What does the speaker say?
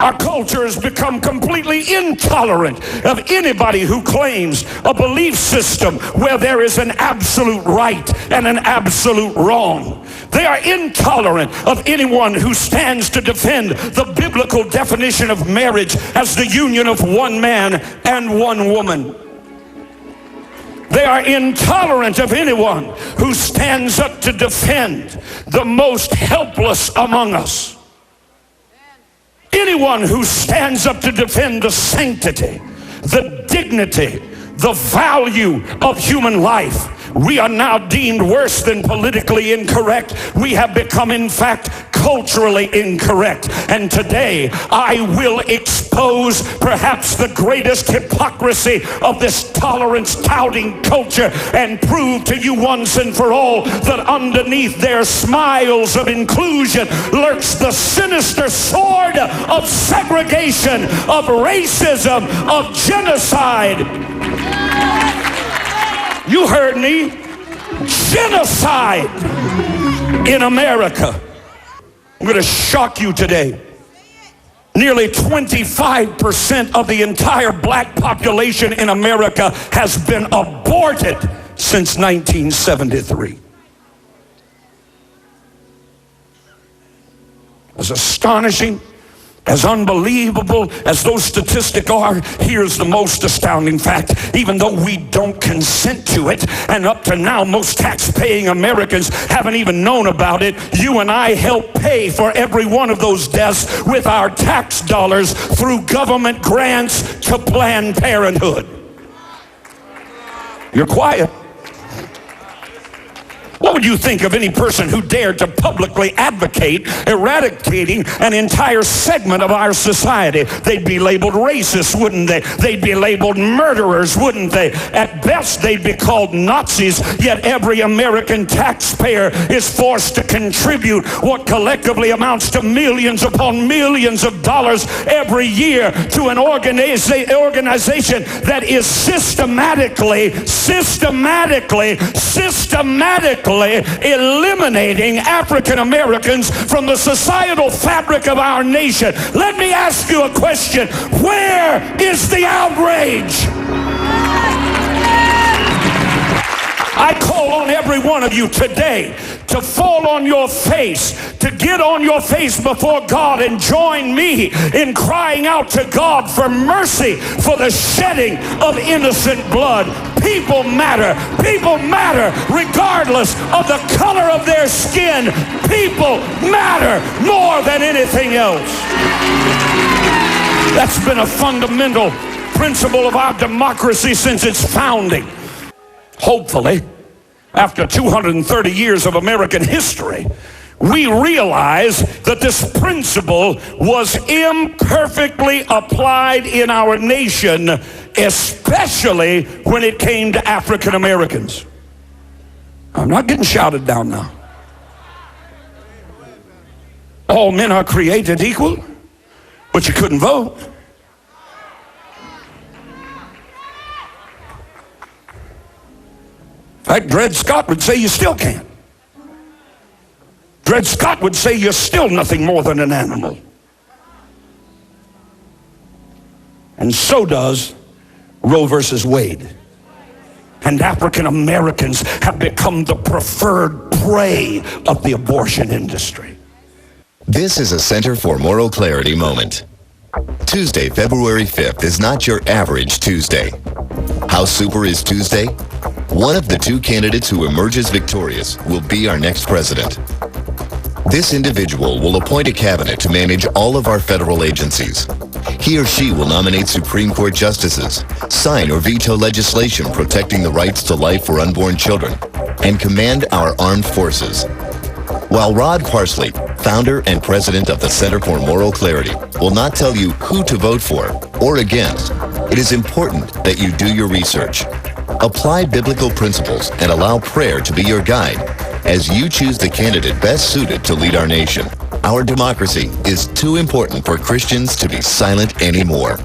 Our culture has become completely intolerant of anybody who claims a belief system where there is an absolute right and an absolute wrong. They are intolerant of anyone who stands to defend the biblical definition of marriage as the union of one man and one woman. They are intolerant of anyone who stands up to defend the most helpless among us. Anyone who stands up to defend the sanctity, the dignity, the value of human life. We are now deemed worse than politically incorrect. We have become, in fact, culturally incorrect. And today, I will expose perhaps the greatest hypocrisy of this tolerance-touting culture and prove to you once and for all that underneath their smiles of inclusion lurks the sinister sword of segregation, of racism, of genocide. You heard me. Genocide in America. I'm going to shock you today. Nearly 25% of the entire black population in America has been aborted since 1973. As astonishing, as unbelievable as those statistics are, here's the most astounding fact. Even though we don't consent to it, and up to now most tax-paying Americans haven't even known about it, you and I help pay for every one of those deaths with our tax dollars through government grants to Planned Parenthood. You're quiet. What would you think of any person who dared to publicly advocate eradicating an entire segment of our society? They'd be labeled racist, wouldn't they? They'd be labeled murderers, wouldn't they? At best, they'd be called Nazis, yet every American taxpayer is forced to contribute what collectively amounts to millions upon millions of dollars every year to an organization that is systematically eliminating African Americans from the societal fabric of our nation. Let me ask you a question. Where is the outrage? I call on every one of you today to fall on your face, to get on your face before God and join me in crying out to God for mercy for the shedding of innocent blood. People matter. People matter regardless of the color of their skin. People matter more than anything else. That's been a fundamental principle of our democracy since its founding. Hopefully, after 230 years of American history, we realize that this principle was imperfectly applied in our nation, especially when it came to African Americans. I'm not getting shouted down now. All men are created equal, but you couldn't vote. In fact, Dred Scott would say you still can't. Dred Scott would say you're still nothing more than an animal. And so does Roe versus Wade. And African Americans have become the preferred prey of the abortion industry. This is a Center for Moral Clarity moment. Tuesday, February 5th is not your average Tuesday. How super is Tuesday? One of the two candidates who emerges victorious will be our next president. This individual will appoint a cabinet to manage all of our federal agencies. He or she will nominate Supreme Court justices, sign or veto legislation protecting the rights to life for unborn children, and command our armed forces. While Rod Parsley, founder and president of the Center for Moral Clarity, will not tell you who to vote for or against, it is important that you do your research. Apply biblical principles and allow prayer to be your guide as you choose the candidate best suited to lead our nation. Our democracy is too important for Christians to be silent anymore.